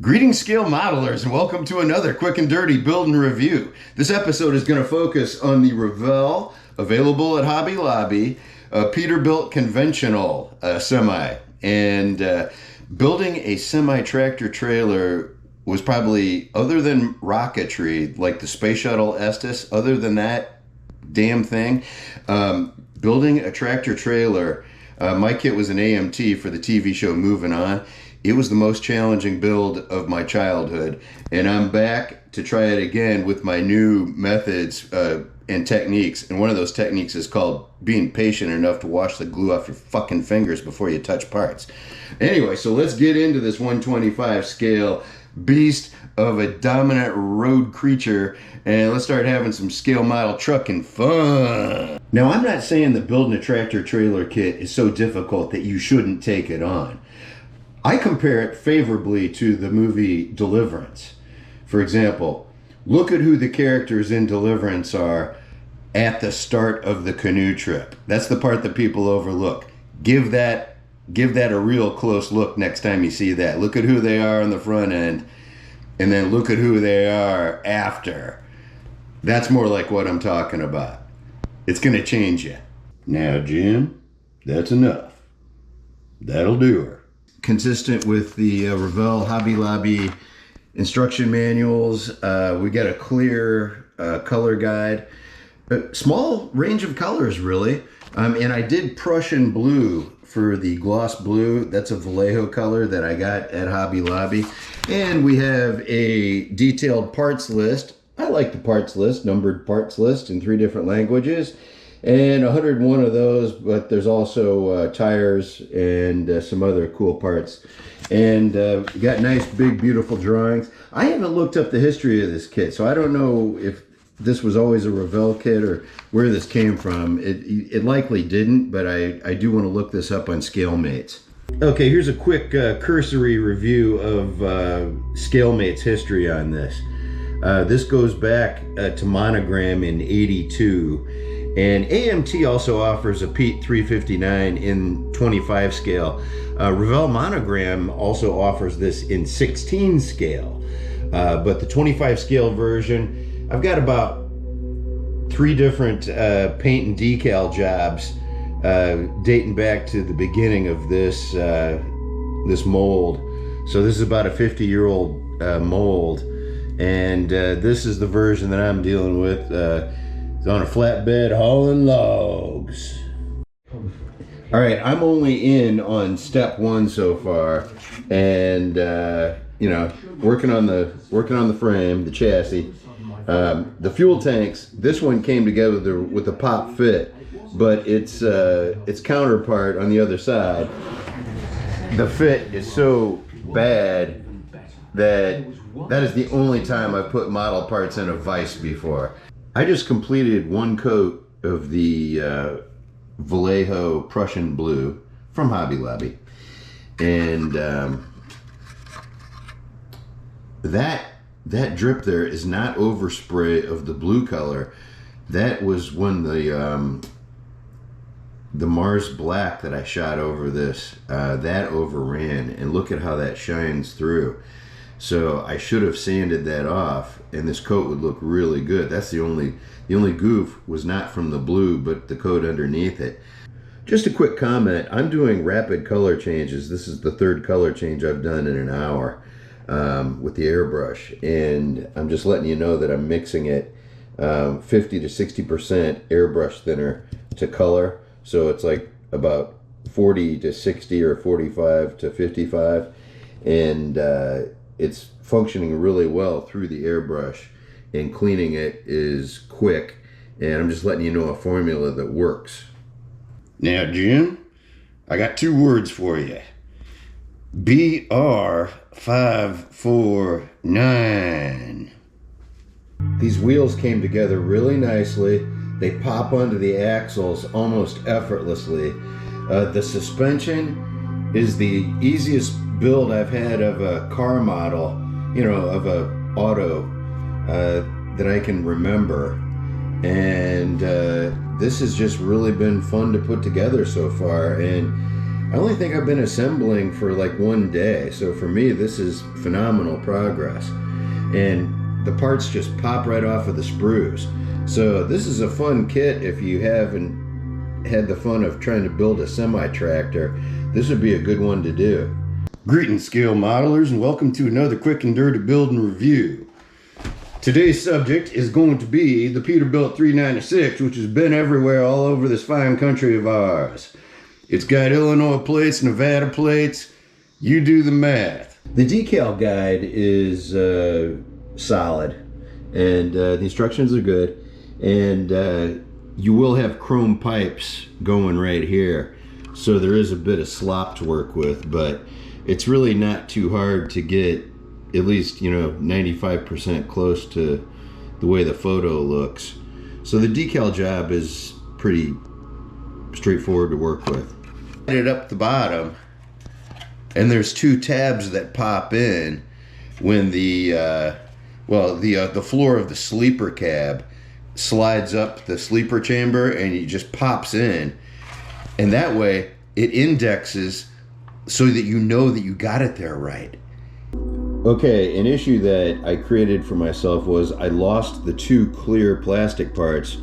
Greetings, scale modelers, and welcome to another quick and dirty build and review. This episode is going to focus on the Revell, available at Hobby Lobby, Peterbilt conventional semi. And building a semi-tractor trailer was probably, other than rocketry, like the Space Shuttle Estes, other than that damn thing, building a tractor trailer, my kit was an AMT for the TV show Moving On. It was the most challenging build of my childhood, and I'm back to try it again with my new methods and techniques. And one of those techniques is called being patient enough to wash the glue off your fucking fingers before you touch parts. Anyway, so let's get into this 125 scale beast of a dominant road creature, and let's start having some scale model trucking fun. Now, I'm not saying that building a tractor trailer kit is so difficult that you shouldn't take it on. I compare it favorably to the movie Deliverance. For example, look at who the characters in Deliverance are at the start of the canoe trip. That's the part that people overlook. Give that a real close look next time you see that. Look at who they are on the front end, and then look at who they are after. That's more like what I'm talking about. It's going to change you. Now, Jim, that's enough. That'll do her. Consistent with the Revell Hobby Lobby instruction manuals, we got a clear color guide. A small range of colors, really. And I did Prussian blue for the gloss blue. That's a Vallejo color that I got at Hobby Lobby. And we have a detailed parts list. I like the parts list, numbered parts list in 3 different languages. And 101 of those, but there's also tires and some other cool parts. And got nice, big, beautiful drawings. I haven't looked up the history of this kit, so I don't know if this was always a Revell kit or where this came from. It likely didn't, but I do want to look this up on ScaleMates. Okay, here's a quick cursory review of ScaleMates history on this. This goes back to Monogram in '82. And AMT also offers a Pete 359 in 25 scale. Revell Monogram also offers this in 16 scale. But the 25 scale version, I've got about 3 different paint and decal jobs dating back to the beginning of this mold. So this is about a 50-year-old mold. And this is the version that I'm dealing with. It's on a flatbed hauling logs. All right, I'm only in on step 1 so far, and you know, working on the frame, the chassis, the fuel tanks. This one came together with a pop fit, but its counterpart on the other side, the fit is so bad that is the only time I put model parts in a vise before. I just completed 1 coat of the Vallejo Prussian blue from Hobby Lobby, and that drip there is not overspray of the blue color. That was when the Mars Black that I shot over this, that overran, and look at how that shines through. So I should have sanded that off, and this coat would look really good. That's the only goof was not from the blue, but the coat underneath it. Just a quick comment, I'm doing rapid color changes. This is the 3rd color change I've done in an hour with the airbrush, and I'm just letting you know that I'm mixing it 50 to 60% airbrush thinner to color. So it's like about 40 to 60 or 45 to 55, and it's functioning really well through the airbrush, and cleaning it is quick, and I'm just letting you know a formula that works. Now, Jim, I got 2 words for you. BR549. These wheels came together really nicely. They pop onto the axles almost effortlessly. The suspension is the easiest build I've had of a car model, you know, of a auto that I can remember. And this has just really been fun to put together so far. And I only think I've been assembling for like one day, so for me this is phenomenal progress. And the parts just pop right off of the sprues. So this is a fun kit if you haven't had the fun of trying to build a semi-tractor. This would be a good one to do. Greetings, scale modelers, and welcome to another quick and dirty build and review. Today's subject is going to be the Peterbilt 396, which has been everywhere all over this fine country of ours. It's got Illinois plates, Nevada plates. You do the math. The decal guide is solid, and the instructions are good, and you will have chrome pipes going right here, so there is a bit of slop to work with, but it's really not too hard to get at least 95% close to the way the photo looks. So the decal job is pretty straightforward to work with. It up the bottom, and there's two tabs that pop in when the floor of the sleeper cab slides up the sleeper chamber, and it just pops in, and that way it indexes so that you know that you got it there right. Okay, an issue that I created for myself was I lost the two clear plastic parts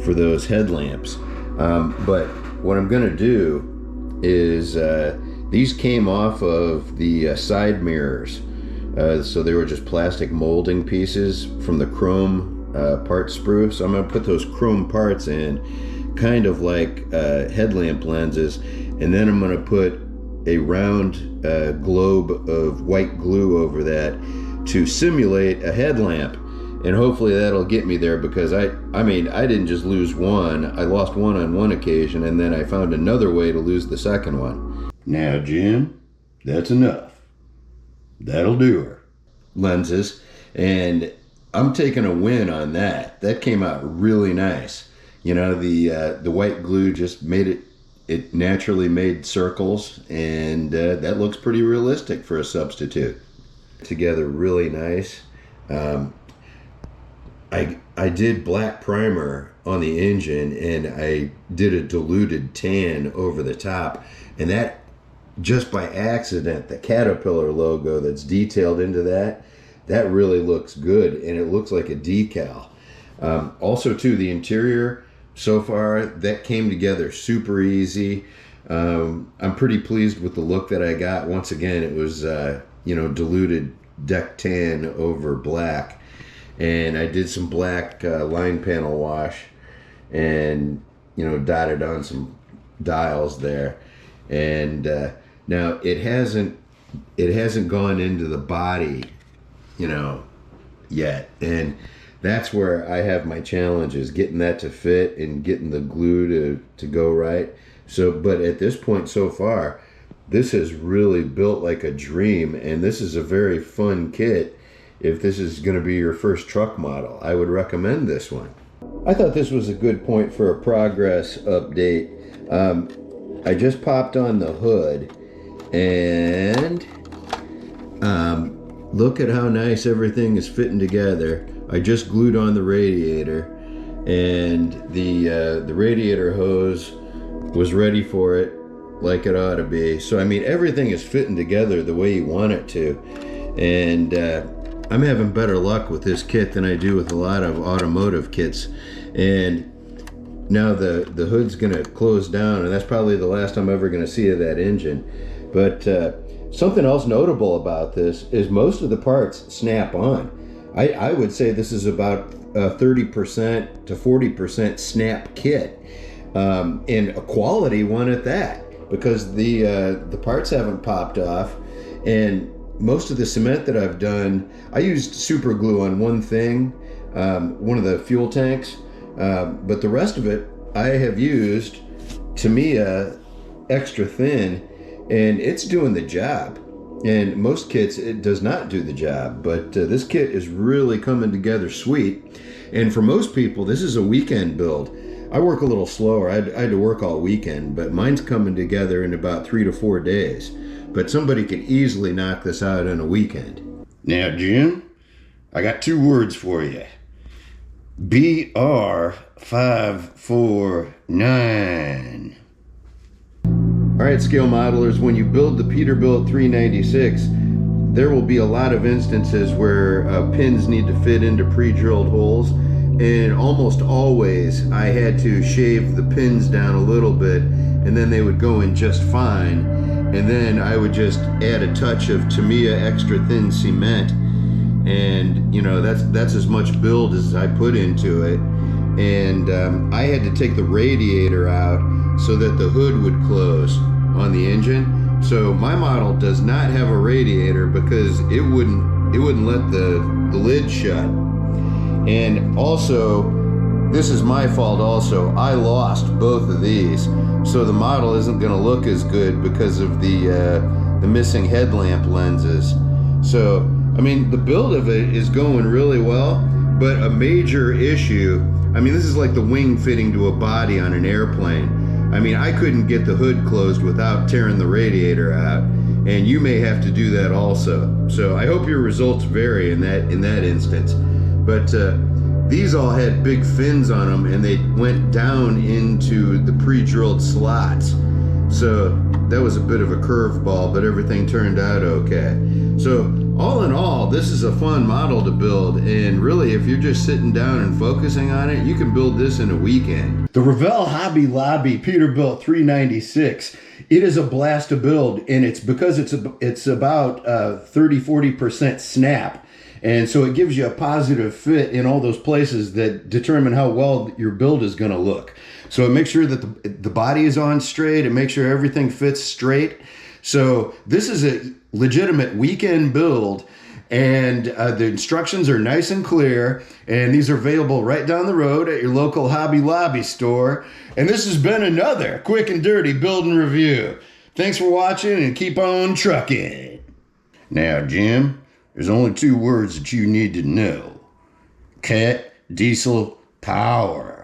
for those headlamps, but what I'm gonna do is these came off of the side mirrors, so they were just plastic molding pieces from the chrome part sprue. So I'm going to put those chrome parts in, kind of like headlamp lenses, and then I'm going to put a round globe of white glue over that to simulate a headlamp. And hopefully that'll get me there, because I didn't just lose one. I lost one on one occasion, and then I found another way to lose the second one. Now, Jim, that's enough. That'll do her. Lenses, and I'm taking a win on that. That came out really nice. The white glue just made it naturally made circles, and that looks pretty realistic for a substitute. Together really nice. I did black primer on the engine, and I did a diluted tan over the top, and that, just by accident, the Caterpillar logo that's detailed into that really looks good, and it looks like a decal. Also too, the interior so far, that came together super easy. I'm pretty pleased with the look that I got. Once again, it was diluted deck tan over black. And I did some black line panel wash, and dotted on some dials there. And now it hasn't gone into the body yet, and that's where I have my challenges, getting that to fit and getting the glue to go right. So, but at this point so far, this has really built like a dream, and this is a very fun kit. If this is going to be your first truck model, I would recommend this one. I thought this was a good point for a progress update. I just popped on the hood, and look at how nice everything is fitting together. I just glued on the radiator, and the radiator hose was ready for it like it ought to be. So everything is fitting together the way you want it to, and I'm having better luck with this kit than I do with a lot of automotive kits. And now the hood's gonna close down, and that's probably the last I'm ever gonna see of that engine. But something else notable about this is most of the parts snap on. I would say this is about 30% to 40% snap kit, and a quality one at that, because the parts haven't popped off. And most of the cement that I've done, I used super glue on one thing, one of the fuel tanks, but the rest of it I have used Tamiya extra thin, and it's doing the job. And most kits, it does not do the job, but this kit is really coming together sweet. And for most people, this is a weekend build. I work a little slower. I had to work all weekend, but mine's coming together in about 3 to 4 days. But somebody could easily knock this out in a weekend. Now, Jim, I got 2 words for you. BR549. All right, scale modelers, when you build the Peterbilt 396, there will be a lot of instances where pins need to fit into pre-drilled holes, and almost always I had to shave the pins down a little bit, and then they would go in just fine. And then I would just add a touch of Tamiya extra thin cement, and you know, that's as much build as I put into it. And I had to take the radiator out so that the hood would close on the engine. So my model does not have a radiator because it wouldn't let the lid shut. And also, this is my fault also, I lost both of these, so the model isn't going to look as good because of the missing headlamp lenses. So I mean, the build of it is going really well, but a major issue, I mean, this is like the wing fitting to a body on an airplane. I mean, I couldn't get the hood closed without tearing the radiator out, and you may have to do that also. So I hope your results vary in that instance. But these all had big fins on them, and they went down into the pre-drilled slots. So that was a bit of a curveball, but everything turned out okay. So all in all, this is a fun model to build, and really, if you're just sitting down and focusing on it, you can build this in a weekend. The Revell Hobby Lobby Peterbilt 396, it is a blast to build, and it's because it's about 30-40% snap. And so it gives you a positive fit in all those places that determine how well your build is going to look. So it makes sure that the body is on straight, and make sure everything fits straight. So this is a legitimate weekend build, and the instructions are nice and clear, and these are available right down the road at your local Hobby Lobby store. And this has been another quick and dirty build and review. Thanks for watching, and keep on trucking. Now, Jim, there's only 2 words that you need to know: cat, diesel, power.